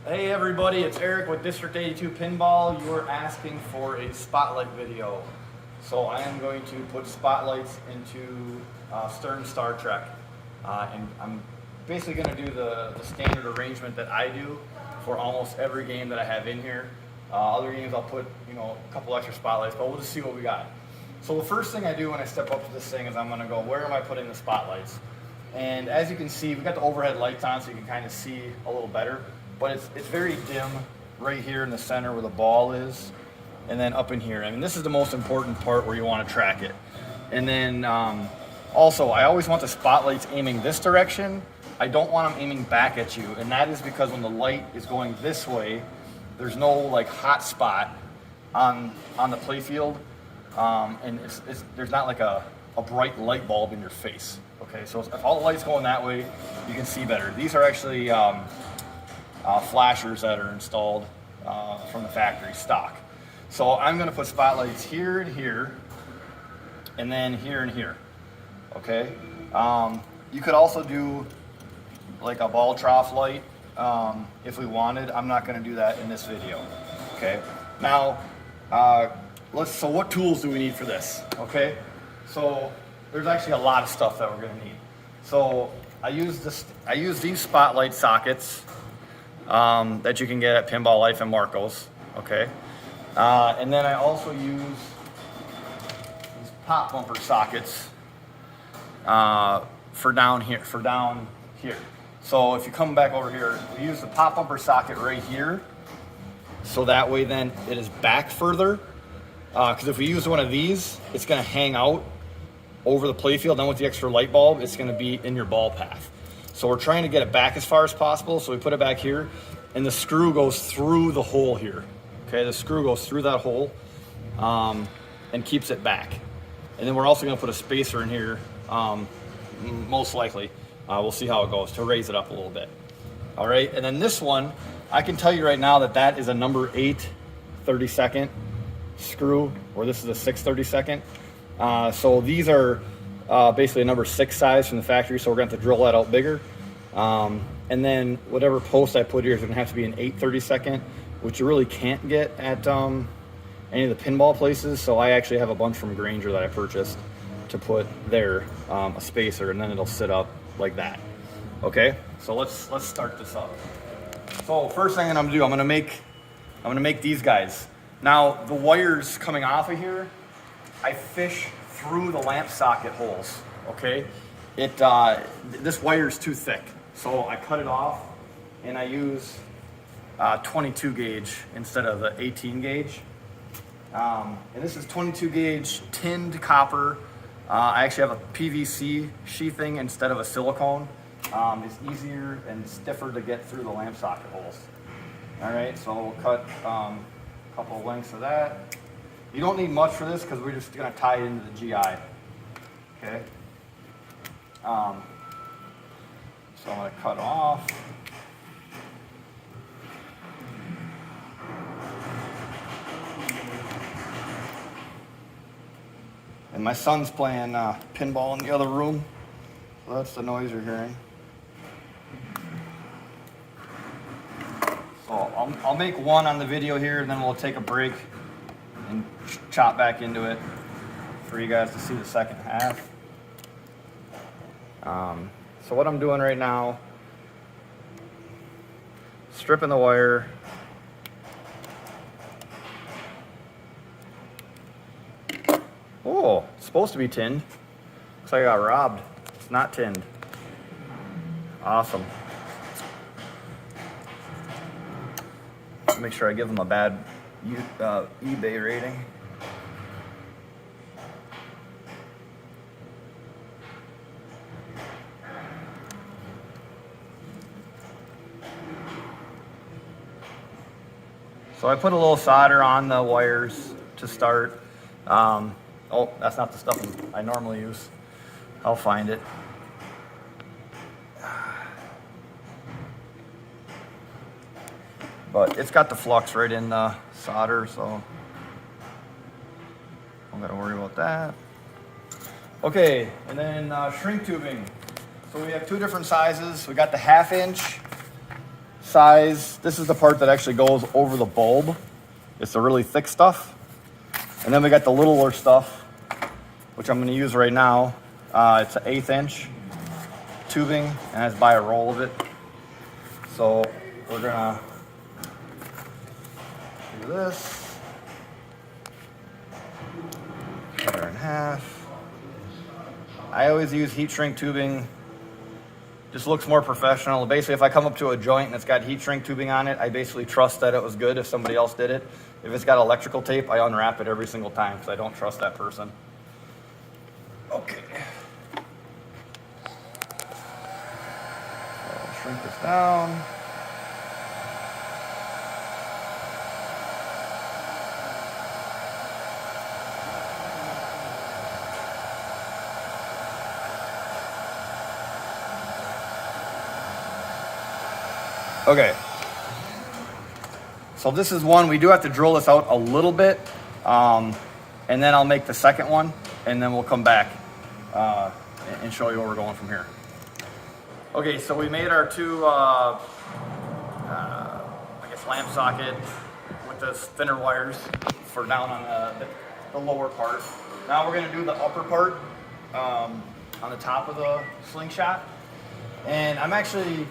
Hey everybody, it's Eric with District 82 Pinball. You are asking for a spotlight video. So I am going to put spotlights into Stern Star Trek. And I'm basically going to do the standard arrangement that I do for almost every game that I have in here. Other games I'll put, a couple extra spotlights, but we'll just see what we got. So the first thing I do when I step up to this thing is I'm going to go, where am I putting the spotlights? And as you can see, we've got the overhead lights on so you can kind of see a little better. But it's very dim right here in the center where the ball is, and then up in here. I mean, this is the most important part where you want to track it. And then also, I always want the spotlights aiming this direction. I don't want them aiming back at you, and that is because when the light is going this way, there's no like hot spot on the playfield, and there's not like a bright light bulb in your face. Okay, so if all the light's going that way, you can see better. These are actually flashers that are installed from the factory stock. So I'm going to put spotlights here and here, and then here and here. Okay. You could also do like a ball trough light if we wanted. I'm not going to do that in this video. Okay. Now, so what tools do we need for this? Okay. So there's actually a lot of stuff that we're going to need. So I use these spotlight sockets that you can get at Pinball Life and Marco's, okay? And then I also use these pop bumper sockets for down here. So if you come back over here, we use the pop bumper socket right here, so that way then it is back further. Because if we use one of these, it's going to hang out over the playfield. Then with the extra light bulb, it's going to be in your ball path. So we're trying to get it back as far as possible. So we put it back here, and the screw goes through the hole here. Okay, the screw goes through that hole and keeps it back. And then we're also going to put a spacer in here, most likely. We'll see how it goes to raise it up a little bit. All right, and then this one, I can tell you right now that is a number 8 32nd screw, or this is a 6 32nd. So these are basically a number 6 size from the factory, so we're going to have to drill that out bigger. And then whatever post I put here is going to have to be an 8 32nd, which you really can't get at any of the pinball places. So I actually have a bunch from Granger that I purchased to put there, a spacer, and then it'll sit up like that. Okay, so let's start this up. So first thing I'm going to do, I'm going to make these guys. Now the wires coming off of here, I fish through the lamp socket holes. Okay, this wire is too thick, so I cut it off, and I use 22 gauge instead of the 18 gauge. And this is 22 gauge tinned copper. I actually have a PVC sheathing instead of a silicone. It's easier and stiffer to get through the lamp socket holes. All right, so we'll cut a couple of lengths of that. You don't need much for this because we're just going to tie it into the GI. Okay. So I'm going to cut off. And my son's playing pinball in the other room. So that's the noise you're hearing. So I'll make one on the video here, and then we'll take a break and chop back into it for you guys to see the second half. So what I'm doing right now, stripping the wire. Oh, it's supposed to be tinned. Looks like I got robbed. It's not tinned. Awesome. Make sure I give them a bad eBay rating. So I put a little solder on the wires to start. Oh, that's not the stuff I normally use. I'll find it. But it's got the flux right in the solder, so don't gotta worry about that. Okay, and then shrink tubing. So we have two different sizes. We got the 1/2 inch size. This is the part that actually goes over the bulb. It's the really thick stuff. And then we got the littler stuff, which I'm gonna use right now. It's an 1/8 inch tubing, and I just buy a roll of it. So we're gonna do this, cut her in half. I always use heat shrink tubing. Just looks more professional. Basically, if I come up to a joint and it's got heat shrink tubing on it, I basically trust that it was good if somebody else did it. If it's got electrical tape, I unwrap it every single time because I don't trust that person. Okay. I'll shrink this down. Okay, so this is one. We do have to drill this out a little bit, and then I'll make the second one, and then we'll come back and show you where we're going from here. Okay, so we made our two, I guess, lamp socket with the thinner wires for down on the lower part. Now we're gonna do the upper part on the top of the slingshot, and I'm actually,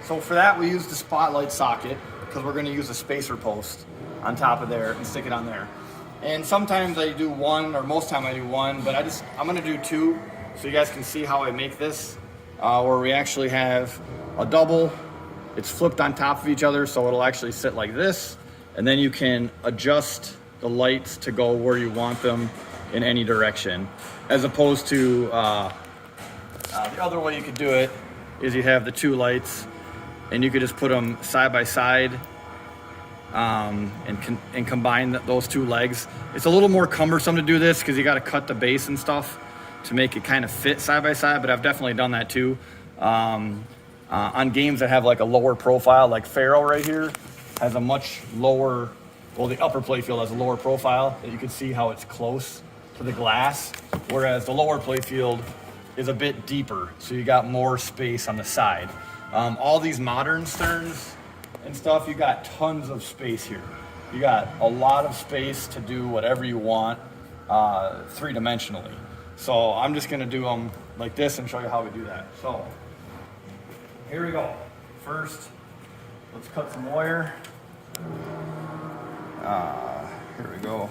so for that we use the spotlight socket because we're going to use a spacer post on top of there and stick it on there. And sometimes I do one, or most time I do one, but I'm going to do two so you guys can see how I make this, where we actually have a double. It's flipped on top of each other, so it'll actually sit like this, and then you can adjust the lights to go where you want them in any direction, as opposed to the other way you could do it is you have the two lights and you could just put them side by side and combine those two legs. It's a little more cumbersome to do this because you got to cut the base and stuff to make it kind of fit side by side, but I've definitely done that too. On games that have like a lower profile, like Pharaoh right here has a much lower, well, the upper playfield has a lower profile that you can see how it's close to the glass, whereas the lower playfield is a bit deeper, so you got more space on the side. All these modern sterns and stuff, you got tons of space here. You got a lot of space to do whatever you want three-dimensionally. So I'm just gonna do them like this and show you how we do that. So here we go. First, let's cut some wire. Here we go.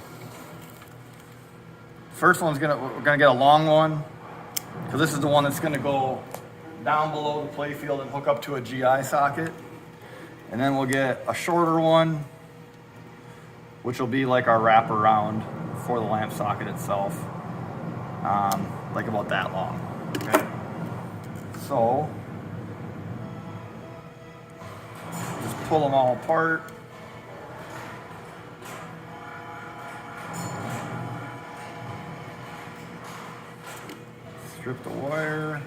First one's we're gonna get a long one, because this is the one that's gonna go down below the playfield and hook up to a GI socket. And then we'll get a shorter one, which will be like our wraparound for the lamp socket itself. Like about that long, okay? So, just pull them all apart. Strip the wire.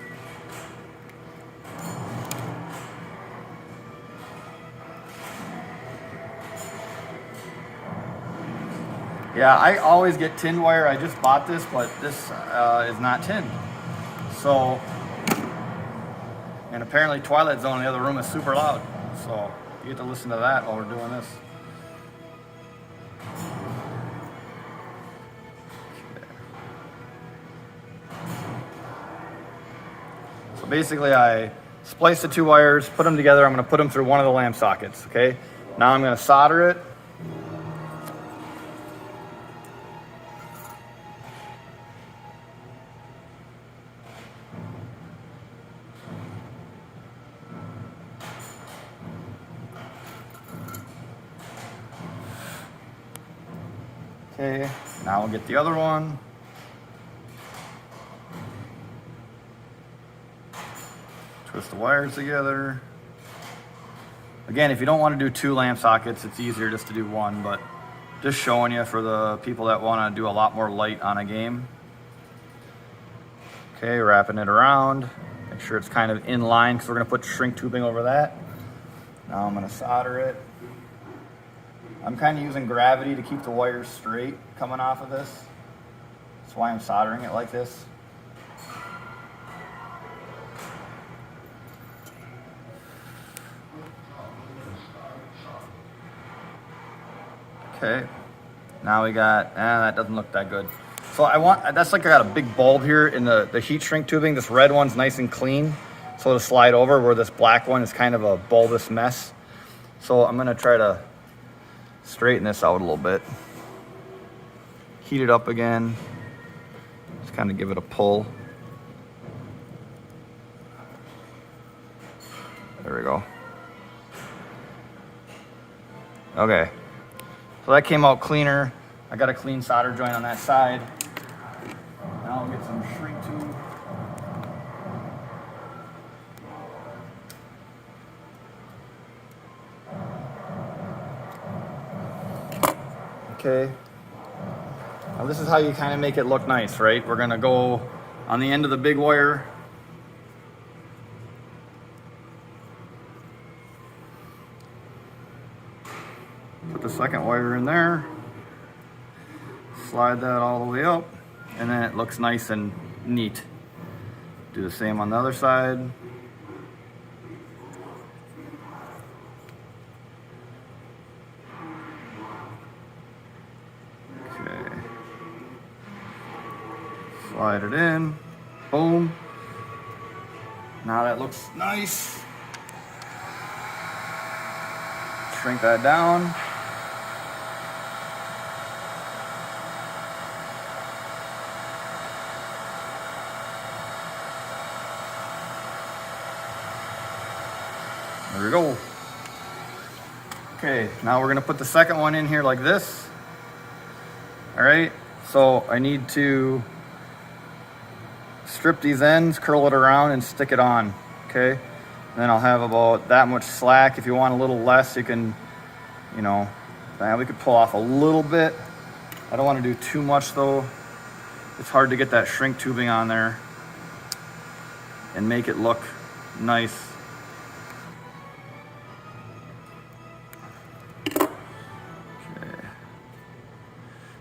Yeah, I always get tin wire. I just bought this, but this is not tin. So, and apparently Twilight Zone in the other room is super loud. So you get to listen to that while we're doing this. So basically I splice the two wires, put them together. I'm gonna put them through one of the lamp sockets, okay? Now I'm gonna solder it. Okay, now we'll get the other one. Twist the wires together. Again, if you don't want to do two lamp sockets, it's easier just to do one, but just showing you for the people that want to do a lot more light on a game. Okay, wrapping it around. Make sure it's kind of in line because we're going to put shrink tubing over that. Now I'm going to solder it. I'm kind of using gravity to keep the wires straight coming off of this. That's why I'm soldering it like this. Okay, now we got, that doesn't look that good. So that's like I got a big bulb here in the heat shrink tubing. This red one's nice and clean, so it'll slide over, where this black one is kind of a bulbous mess. So I'm gonna try to straighten this out a little bit. Heat it up again. Just kind of give it a pull. There we go. Okay, so that came out cleaner. I got a clean solder joint on that side. Now I'll get some shrink tube. Okay. Now this is how you kind of make it look nice, right? We're gonna go on the end of the big wire. Put the second wire in there. Slide that all the way up, and then it looks nice and neat. Do the same on the other side. Okay. Slide it in. Boom. Now that looks nice. Shrink that down. There we go. Okay, now we're gonna put the second one in here like this. All right, so I need to strip these ends, curl it around, and stick it on, okay? And then I'll have about that much slack. If you want a little less, you can, we could pull off a little bit. I don't wanna do too much though. It's hard to get that shrink tubing on there and make it look nice.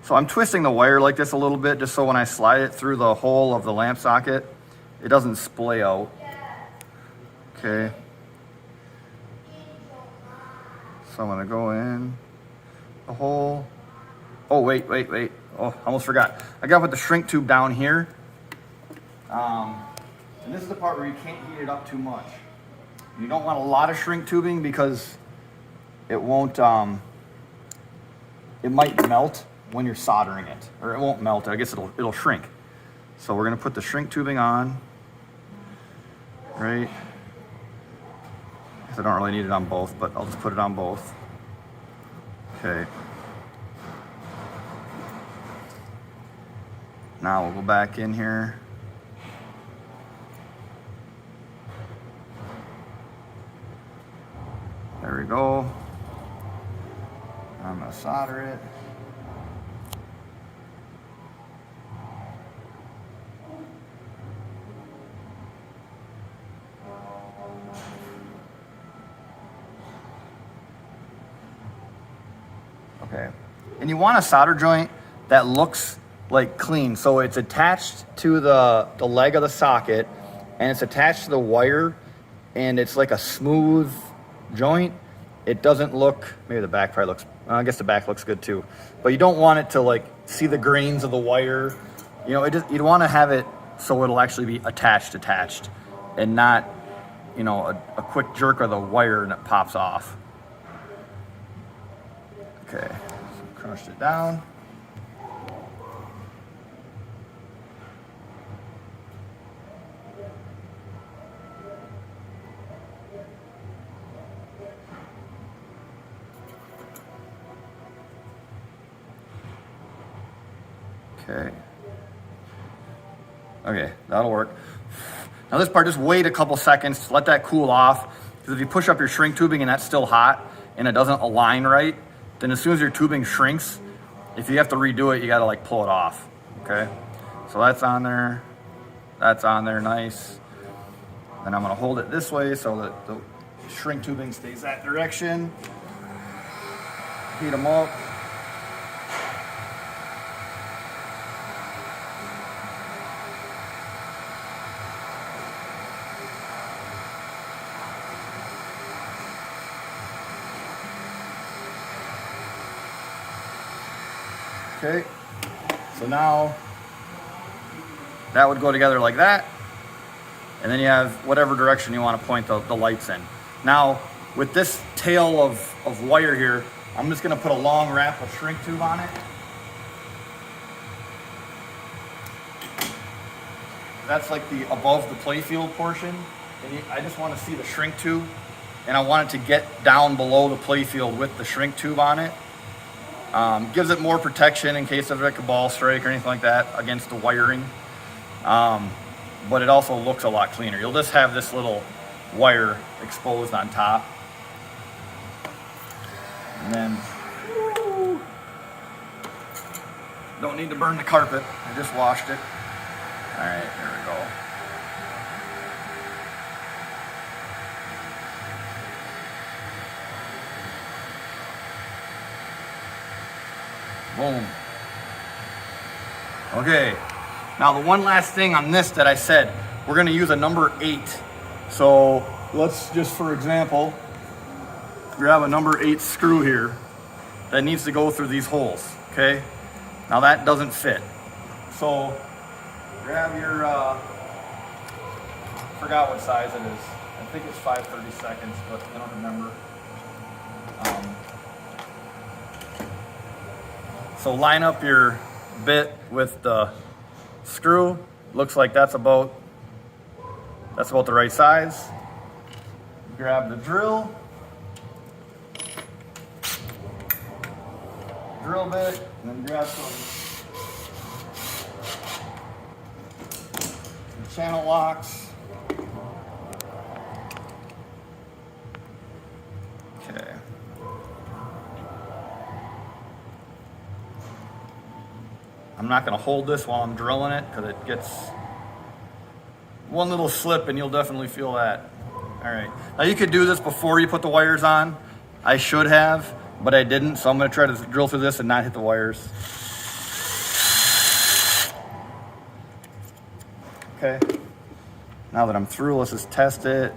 So I'm twisting the wire like this a little bit, just so when I slide it through the hole of the lamp socket, it doesn't splay out. Okay. So I'm gonna go in the hole. Oh, wait. Oh, almost forgot. I gotta put the shrink tube down here. And this is the part where you can't heat it up too much. You don't want a lot of shrink tubing because it won't, it might melt when you're soldering it, or it won't melt. I guess it'll shrink. So we're gonna put the shrink tubing on, right? I don't really need it on both, but I'll just put it on both. Okay. Now we'll go back in here. There we go. I'm gonna solder it. Okay, and you want a solder joint that looks like clean. So it's attached to the leg of the socket, and it's attached to the wire, and it's like a smooth joint. It doesn't look, maybe the back probably looks, I guess the back looks good too. But you don't want it to like see the grains of the wire. You'd want to have it so it'll actually be attached, and not, a quick jerk of the wire and it pops off. Okay, so crushed it down. Okay, that'll work. Now this part, just wait a couple seconds, let that cool off, because if you push up your shrink tubing and that's still hot and it doesn't align right, then as soon as your tubing shrinks, if you have to redo it, you gotta like pull it off, okay? So that's on there nice. Then I'm gonna hold it this way so that the shrink tubing stays that direction. Heat them up. Okay, so now that would go together like that. And then you have whatever direction you want to point the lights in. Now, with this tail of wire here, I'm just gonna put a long wrap of shrink tube on it. That's like the above the playfield portion. And I just want to see the shrink tube, and I want it to get down below the playfield with the shrink tube on it. Gives it more protection in case of like a ball strike or anything like that against the wiring. But it also looks a lot cleaner. You'll just have this little wire exposed on top. And then, don't need to burn the carpet. I just washed it. All right, there we go. Boom. Okay, now the one last thing on this that I said, we're gonna use a number 8. So let's just, for example, grab a number 8 screw here that needs to go through these holes, okay? Now that doesn't fit. So grab your, forgot what size it is. I think it's 5/32, but I don't remember. So line up your bit with the screw. Looks like that's about the right size. Grab the drill bit, and then grab some channel locks. Okay. I'm not going to hold this while I'm drilling it because it gets one little slip and you'll definitely feel that. All right. Now you could do this before you put the wires on. I should have, but I didn't. So I'm going to try to drill through this and not hit the wires. Okay. Now that I'm through, let's just test it.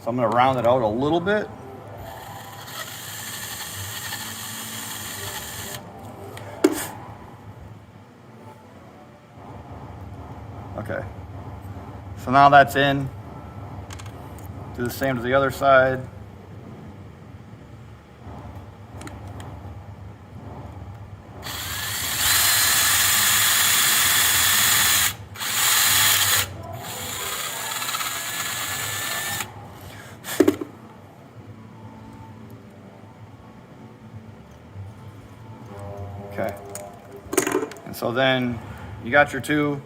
So I'm going to round it out a little bit. Okay, so now that's in. Do the same to the other side. Okay, and so then you got your two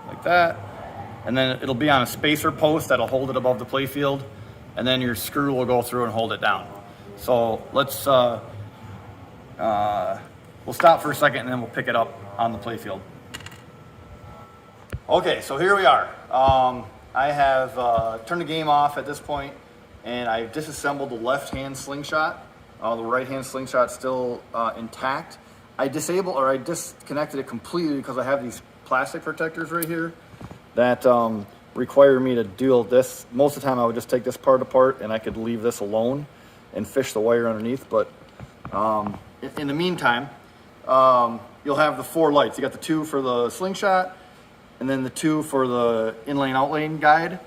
like that, and then it'll be on a spacer post that'll hold it above the playfield, and then your screw will go through and hold it down. So let's we'll stop for a second and then we'll pick it up on the playfield. Okay, so here we are. I have turned the game off at this point, and I've disassembled the left-hand slingshot. The right-hand slingshot's still intact. I disconnected it completely because I have these plastic protectors right here that require me to do this. Most of the time I would just take this part apart and I could leave this alone and fish the wire underneath, but in the meantime, you'll have the 4 lights. You got the 2 for the slingshot and then the 2 for the in-lane out-lane guide.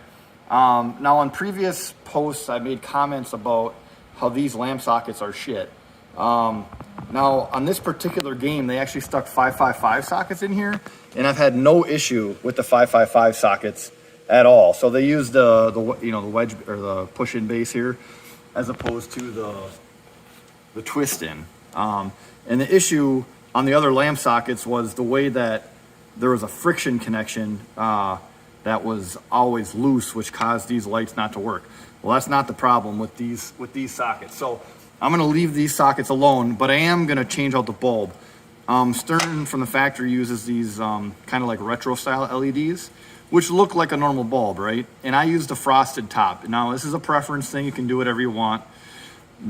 Now on previous posts I made comments about how these lamp sockets are shit. Now on this particular game they actually stuck 555 sockets in here, and I've had no issue with the 555 sockets at all. So they used the wedge or the push-in base here as opposed to the twist-in. And the issue on the other lamp sockets was the way that there was a friction connection that was always loose, which caused these lights not to work. Well, that's not the problem with these sockets. So I'm gonna leave these sockets alone, but I am gonna change out the bulb. Stern from the factory uses these kind of like retro style LEDs, which look like a normal bulb, right? And I used a frosted top. Now this is a preference thing, you can do whatever you want.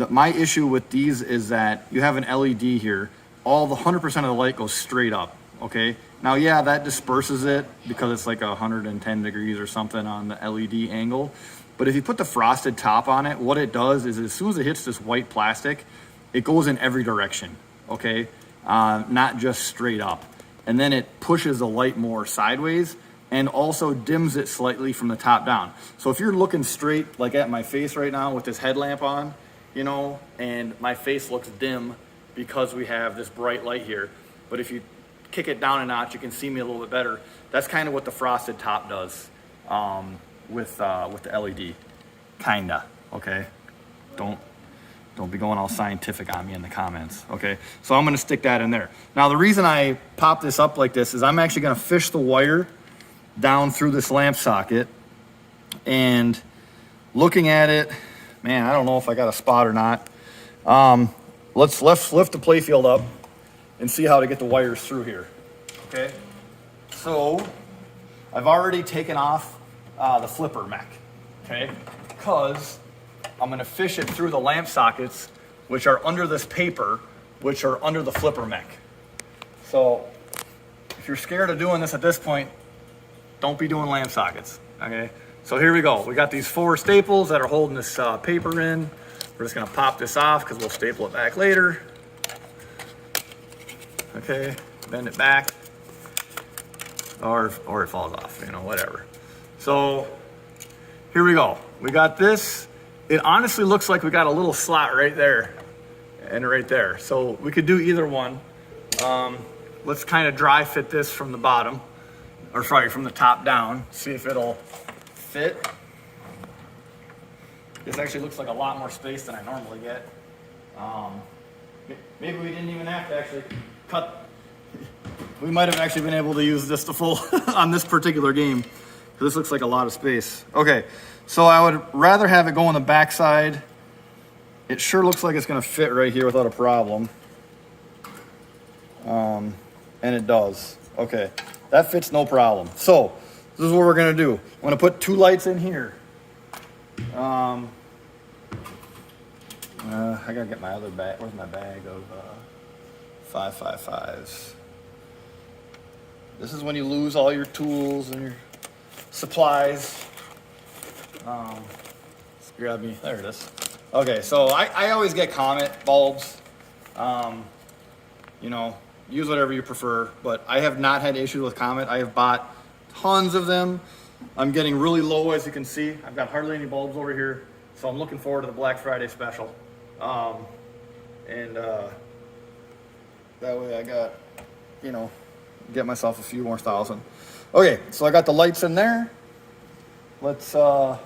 My issue with these is that you have an LED here, all the 100% of the light goes straight up, okay? Now, yeah, that disperses it because it's like 110 degrees or something on the LED angle, But if you put the frosted top on it, what it does is as soon as it hits this white plastic, it goes in every direction, okay? Not just straight up. And then it pushes the light more sideways and also dims it slightly from the top down. So if you're looking straight like at my face right now with this headlamp on, you know, and my face looks dim because we have this bright light here. But if you kick it down a notch, you can see me a little bit better. That's kind of what the frosted top does with the LED, kinda, okay? Don't be going all scientific on me in the comments, okay? So I'm gonna stick that in there. Now the reason I pop this up like this is I'm actually gonna fish the wire down through this lamp socket, and looking at it, man, I don't know if I got a spot or not. Let's lift the Playfield up and see how to get the wires through here, okay? So I've already taken off the flipper mech, okay? Because I'm gonna fish it through the lamp sockets, which are under this paper, which are under the flipper mech. So if you're scared of doing this at this point, don't be doing lamp sockets, okay? So here we go. We got these 4 staples that are holding this paper in. We're just gonna pop this off because we'll staple it back later. Okay, bend it back, or it falls off, you know, whatever. So here we go. We got this. It honestly looks like we got a little slot right there and right there. So we could do either one. Let's kind of dry fit this from the bottom, or sorry, from the top down. See if it'll fit. This actually looks like a lot more space than I normally get. Maybe we didn't even have to actually cut. We might have actually been able to use this to full on this particular game. This looks like a lot of space. Okay, so I would rather have it go on the back side. It sure looks like it's gonna fit right here without a problem. And it does. Okay, that fits no problem. So this is what we're gonna do. I'm gonna put 2 lights in here. I gotta get my other bag. Where's my bag of 555s? This is when you lose all your tools and your supplies. Let's grab me. There it is. Okay, so I always get Comet bulbs. You know, use whatever you prefer, but I have not had issues with Comet. I have bought tons of them. I'm getting really low, as you can see. I've got hardly any bulbs over here, so I'm looking forward to the Black Friday special. That way I got, you know, get myself a few more thousand. Okay, so I got the lights in there. Let's, oh,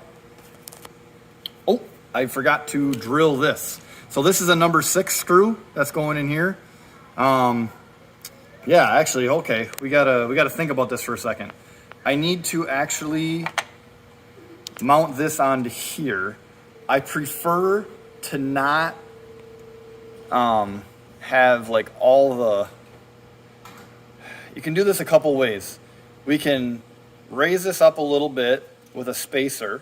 I forgot to drill this. So this is a number 6 screw that's going in here. Yeah, actually, okay, we gotta think about this for a second. I need to actually mount this onto here. I prefer to not have like all the, you can do this a couple ways. We can raise this up a little bit with a spacer,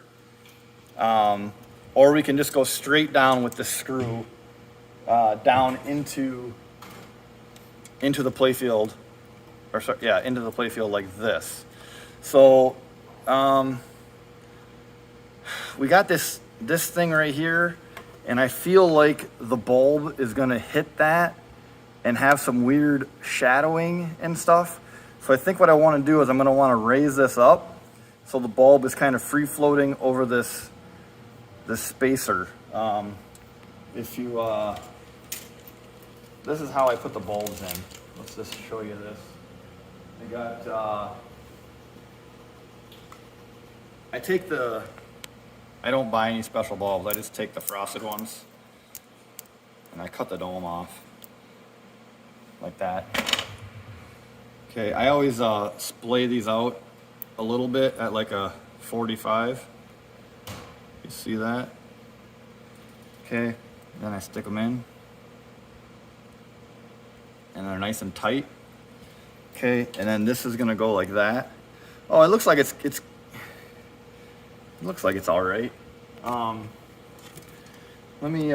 or we can just go straight down with the screw down into the playfield, or sorry, yeah, into the playfield like this. So we got this thing right here, and I feel like the bulb is gonna hit that and have some weird shadowing and stuff. So I think what I wanna do is I'm gonna wanna raise this up so the bulb is kind of free floating over this spacer. If you, this is how I put the bulbs in. Let's just show you this. I got, I don't buy any special bulbs. I just take the frosted ones and I cut the dome off like that. Okay, I always splay these out a little bit at like a 45. You see that? Okay, then I stick them in and they're nice and tight. Okay, and then this is gonna go like that. Oh, it looks like it looks like it's all right. Let me,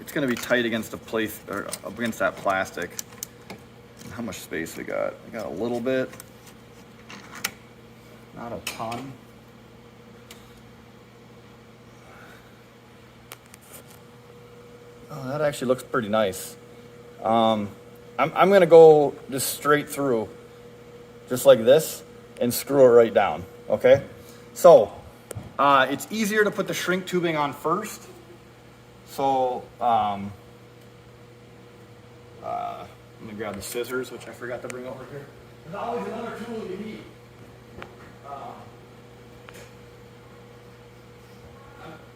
it's gonna be tight against the plate, or against that plastic. How much space we got? We got a little bit, not a ton. Oh, that actually looks pretty nice. I'm gonna go just straight through, just like this, and screw it right down, okay? So, it's easier to put the shrink tubing on first. So, I'm gonna grab the scissors, which I forgot to bring over here. There's always another tool you need.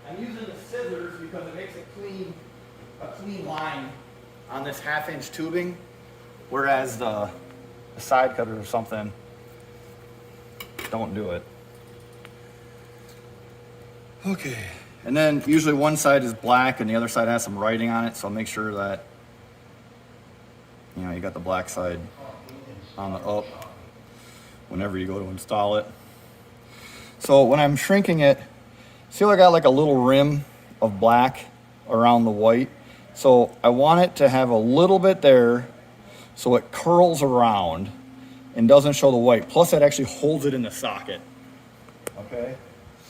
I'm using the scissors because it makes a clean line on this 1/2-inch tubing, whereas the side cutter or something don't do it. Okay, and then usually one side is black and the other side has some writing on it, so make sure that you got the black side on the up whenever you go to install it. So when I'm shrinking it, see how I got like a little rim of black around the white? So I want it to have a little bit there so it curls around and doesn't show the white. Plus that actually holds it in the socket. Okay,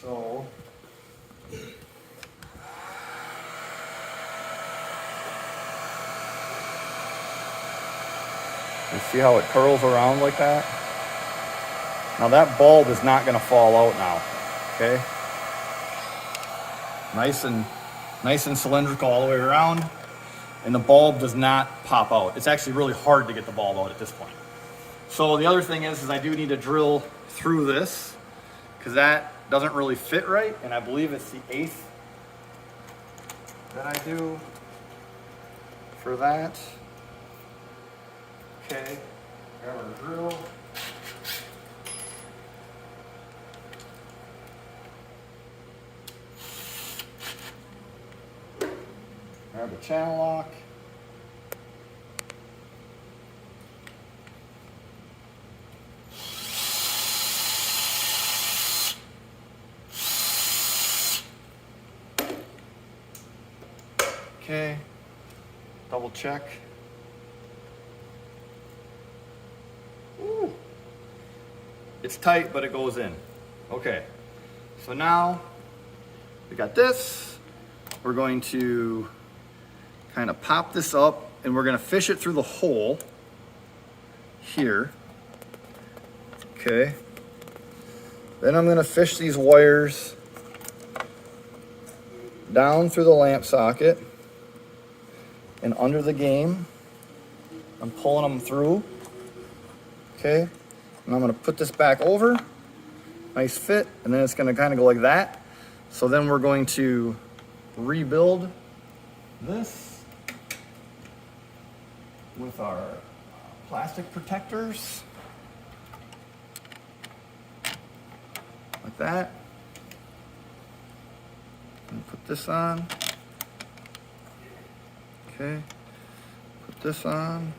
so you see how it curls around like that? Now that bulb is not gonna fall out now, okay? Nice and cylindrical all the way around, and the bulb does not pop out. It's actually really hard to get the bulb out at this point. So the other thing is I do need to drill through this because that doesn't really fit right, and I believe it's the 1/8 that I do for that. Okay, grab our drill. Grab the channel lock. Okay, double check. Ooh. It's tight, but it goes in. Okay, so now we got this. We're going to kind of pop this up and we're going to fish it through the hole here. Okay. Then I'm going to fish these wires down through the lamp socket and under the game. I'm pulling them through. Okay. And I'm going to put this back over. Nice fit. And then it's going to kind of go like that. So then we're going to rebuild this with our plastic protectors, like that. And put this on. Okay, put this on.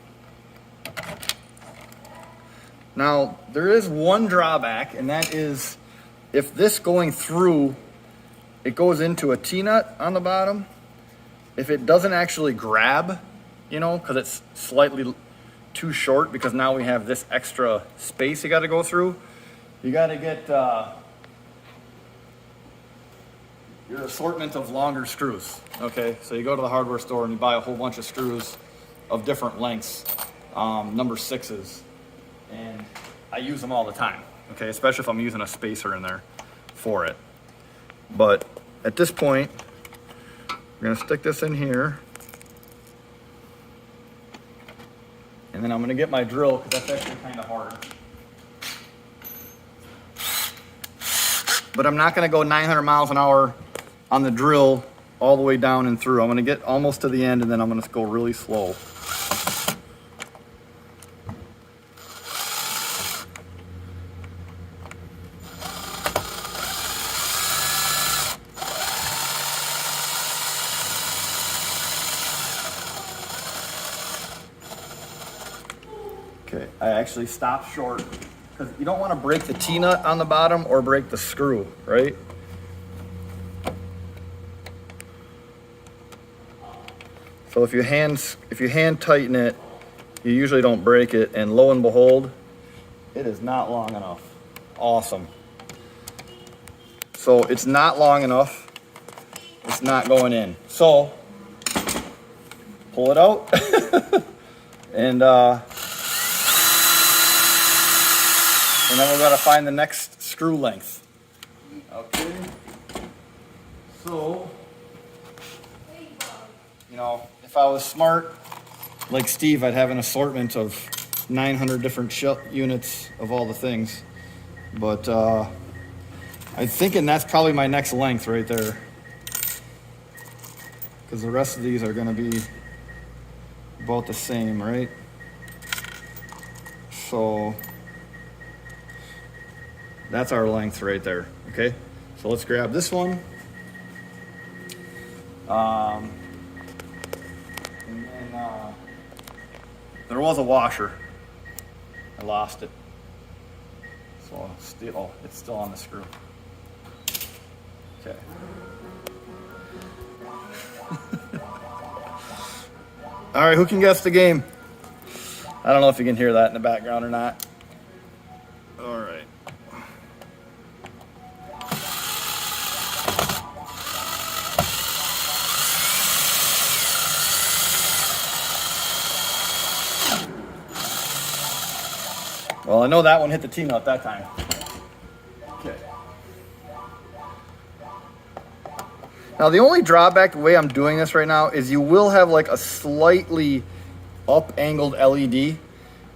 Now, there is one drawback, and that is if this going through, it goes into a T-nut on the bottom. If it doesn't actually grab, because it's slightly too short, because now we have this extra space you got to go through. You got to get your assortment of longer screws. Okay, so you go to the hardware store and you buy a whole bunch of screws of different lengths, number 6s, and I use them all the time. Okay, especially if I'm using a spacer in there for it. But at this point, we're gonna stick this in here. And then I'm gonna get my drill, because that's actually kind of hard. But I'm not gonna go 900 miles an hour on the drill all the way down and through. I'm gonna get almost to the end and then I'm gonna go really slow. Okay, I actually stopped short because you don't want to break the T-nut on the bottom or break the screw, right? So if you hand tighten it, you usually don't break it, and lo and behold, it is not long enough. Awesome. So it's not long enough. It's not going in. So pull it out, and then we're gonna find the next screw length. Okay. So, you know, if I was smart, like Steve, I'd have an assortment of 900 different units of all the things. But I'm thinking that's probably my next length right there. Because the rest of these are going to be about the same, right? So that's our length right there, okay? So let's grab this one. And then there was a washer. I lost it. So it's still on the screw. Okay. All right, who can guess the game? I don't know if you can hear that in the background or not. All right. Well, I know that one hit the T-nut that time. Okay. Now, the only drawback the way I'm doing this right now is you will have like a slightly up-angled LED.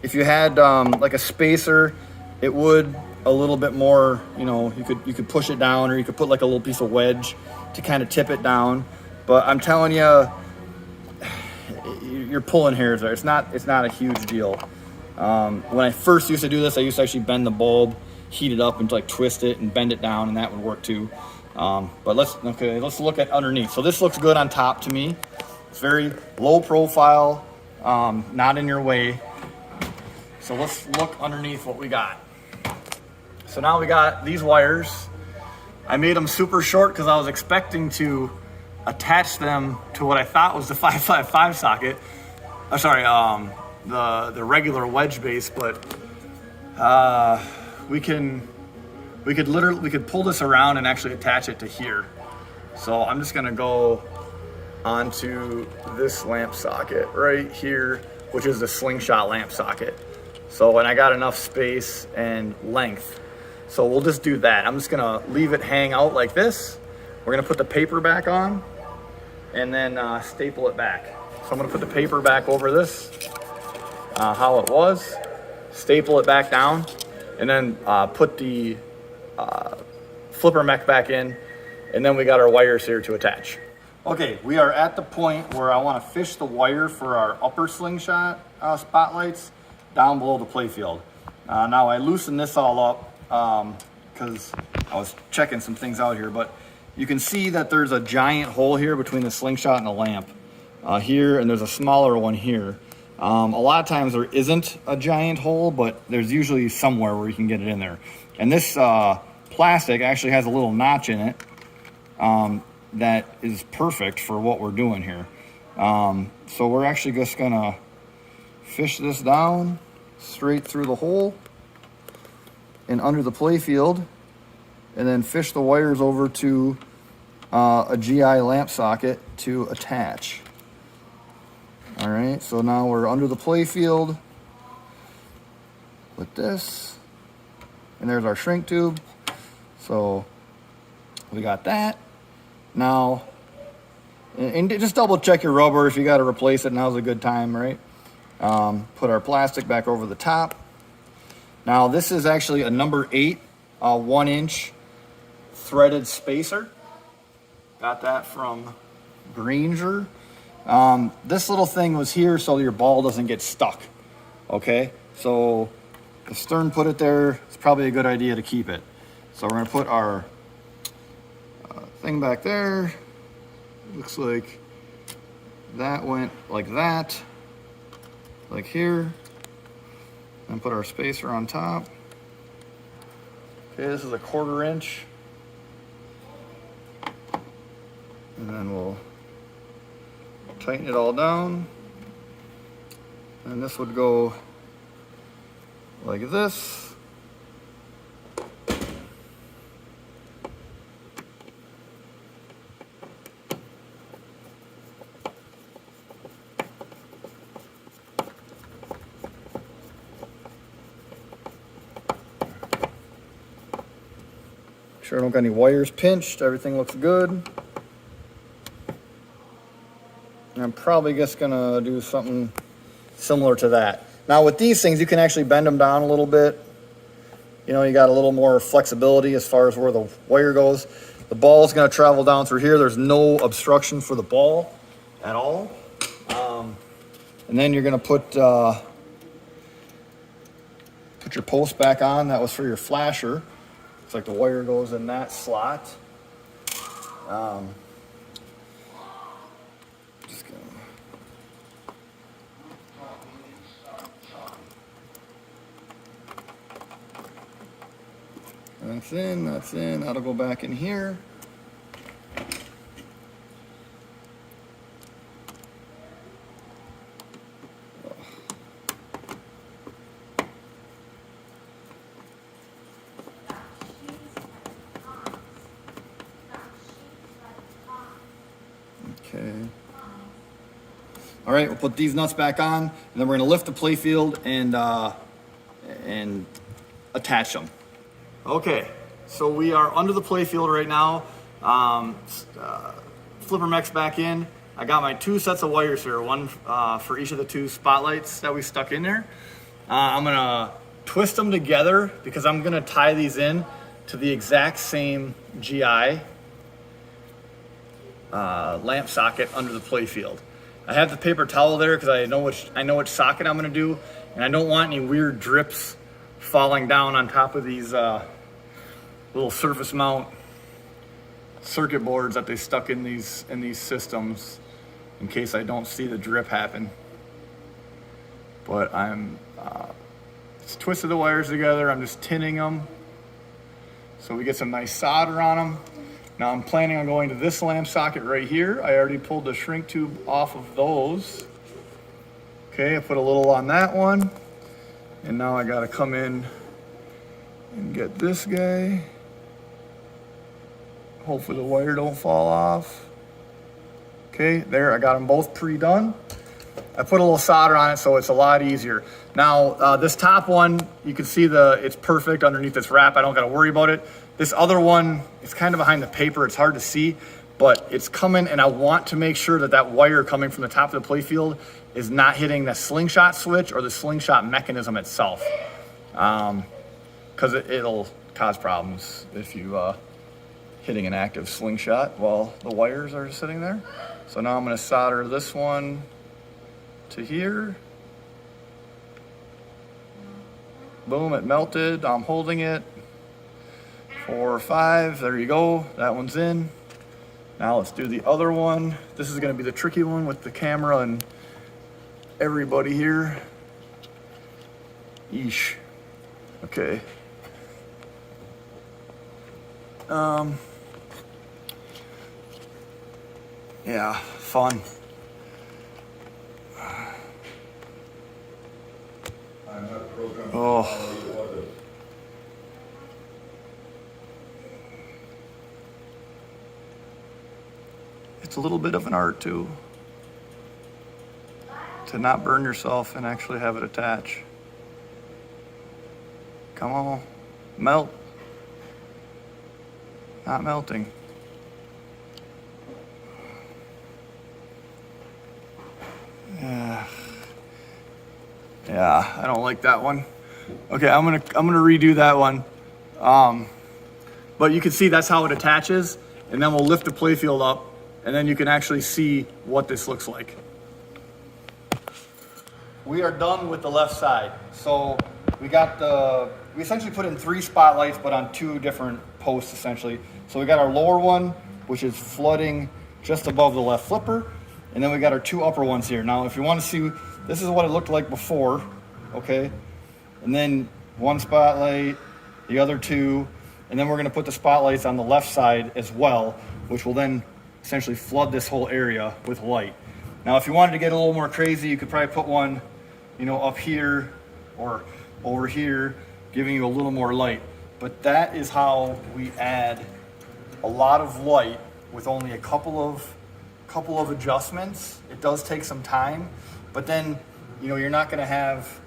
If you had like a spacer, it would a little bit more, you know, you could push it down, or you could put like a little piece of wedge to kind of tip it down. But I'm telling you, you're pulling hairs there. It's not a huge deal. When I first used to do this, I used to actually bend the bulb, heat it up, and like twist it and bend it down, and that would work too. But let's look at underneath. So this looks good on top to me. It's very low profile, not in your way. So let's look underneath what we got. So now we got these wires. I made them super short because I was expecting to attach them to what I thought was the 555 socket. The regular wedge base, but we could pull this around and actually attach it to here. So I'm just gonna go onto this lamp socket right here, which is the slingshot lamp socket. So, and I got enough space and length. So we'll just do that. I'm just gonna leave it hang out like this. We're gonna put the paper back on and then staple it back. So I'm gonna put the paper back over this, how it was, staple it back down, and then put the flipper mech back in, and then we got our wires here to attach. Okay, we are at the point where I want to fish the wire for our upper slingshot spotlights down below the playfield. Now I loosened this all up because I was checking some things out here, but you can see that there's a giant hole here between the slingshot and the lamp here, and there's a smaller one here. A lot of times there isn't a giant hole, but there's usually somewhere where you can get it in there. And this plastic actually has a little notch in it that is perfect for what we're doing here. So we're actually just gonna fish this down straight through the hole and under the playfield, and then fish the wires over to a GI lamp socket to attach. All right, so now we're under the playfield with this, and there's our shrink tube. So we got that. Now, and just double check your rubber. If you got to replace it, now's a good time, right? Put our plastic back over the top. Now this is actually a number 8, 1-inch threaded spacer. Got that from Granger. This little thing was here so your ball doesn't get stuck. Okay, so if Stern put it there, it's probably a good idea to keep it. So we're gonna put our thing back there. Looks like that went like that, like here, and put our spacer on top. Okay, this is a 1/4 inch, and then we'll tighten it all down, and this would go like this. sure I don't got any wires pinched. Everything looks good. And I'm probably just gonna do something similar to that. Now with these things, you can actually bend them down a little bit. You know, you got a little more flexibility as far as where the wire goes. The ball is gonna travel down through here. There's no obstruction for the ball at all. And then you're gonna put your post back on. That was for your flasher. It's like the wire goes in that slot. Just gonna... That's in, that's in. That'll go back in here. Okay. All right, we'll put these nuts back on, and then we're gonna lift the playfield and attach them. Okay, so we are under the playfield right now. Flipper mech's back in. I got my 2 sets of wires here, one for each of the 2 spotlights that we stuck in there. I'm gonna twist them together because I'm gonna tie these in to the exact same GI lamp socket under the playfield. I have the paper towel there because I know which socket I'm gonna do, and I don't want any weird drips falling down on top of these little surface mount circuit boards that they stuck in these systems, in case I don't see the drip happen. But I'm just twisted the wires together. I'm just tinning them so we get some nice solder on them. Now I'm planning on going to this lamp socket right here. I already pulled the shrink tube off of those. Okay, I put a little on that one. And now I gotta come in and get this guy. Hopefully the wire don't fall off. Okay, there, I got them both pre-done. I put a little solder on it so it's a lot easier. Now, this top one, you can see it's perfect underneath this wrap. I don't gotta worry about it. This other one, it's kind of behind the paper. It's hard to see, but it's coming, and I want to make sure that that wire coming from the top of the playfield is not hitting the slingshot switch or the slingshot mechanism itself. Because it'll cause problems if you hitting an active slingshot while the wires are sitting there. So now I'm gonna solder this one to here. Boom, it melted. I'm holding it. 4 or 5, there you go. That one's in. Now let's do the other one. This is gonna be the tricky one with the camera and everybody here. Yeesh. Okay. Yeah, fun. Oh. It's a little bit of an art too, to not burn yourself and actually have it attach. Come on, melt. Not melting. Yeah, I don't like that one. Okay, I'm gonna redo that one. But you can see that's how it attaches, and then we'll lift the playfield up, and then you can actually see what this looks like. We are done with the left side. So we essentially put in 3 spotlights, but on 2 different posts essentially. So we got our lower one, which is flooding just above the left flipper, and then we got our 2 upper ones here. Now, if you want to see, this is what it looked like before, okay? And then 1 spotlight, the other 2, and then we're gonna put the spotlights on the left side as well, which will then essentially flood this whole area with light. Now, if you wanted to get a little more crazy, you could probably put one, you know, up here or over here, giving you a little more light. But that is how we add a lot of light with only a couple of adjustments. It does take some time, but then, you know, you're not gonna have,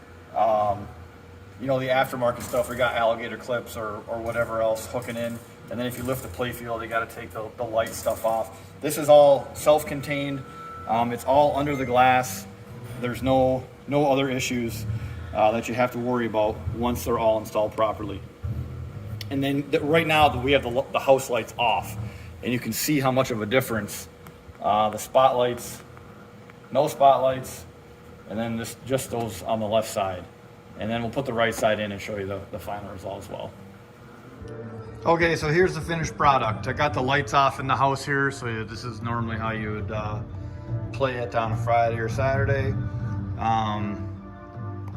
you know, the aftermarket stuff. We got alligator clips or whatever else hooking in. And then if you lift the playfield, you got to take the light stuff off. This is all self-contained. It's all under the glass. There's no other issues that you have to worry about once they're all installed properly. And then right now we have the house lights off, and you can see how much of a difference. The spotlights, no spotlights, and then just those on the left side. And then we'll put the right side in and show you the final result as well. Okay, so here's the finished product. I got the lights off in the house here, so this is normally how you would play it on a Friday or Saturday.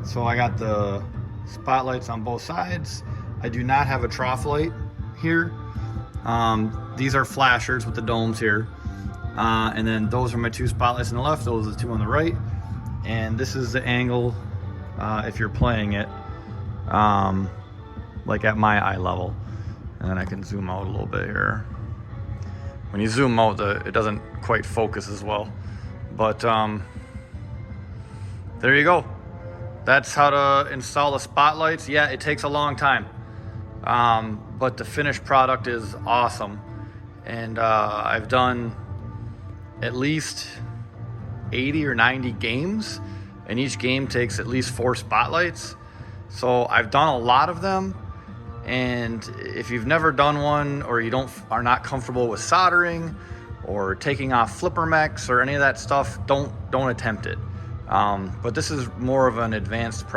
So I got the spotlights on both sides. I do not have a trough light here. These are flashers with the domes here. And then those are my two spotlights on the left, those are the two on the right. And this is the angle if you're playing it like at my eye level. And then I can zoom out a little bit here. When you zoom out, it doesn't quite focus as well. But there you go. That's how to install the spotlights. Yeah, it takes a long time. But the finished product is awesome. And I've done at least 80 or 90 games, and each game takes at least 4 spotlights. So I've done a lot of them. And if you've never done one, or you are not comfortable with soldering or taking off flipper mechs or any of that stuff, don't attempt it. But this is more of an advanced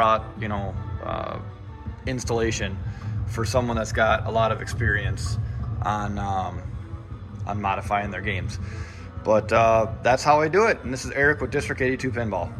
installation for someone that's got a lot of experience on modifying their games. But that's how I do it. And this is Erik with District 82 Pinball.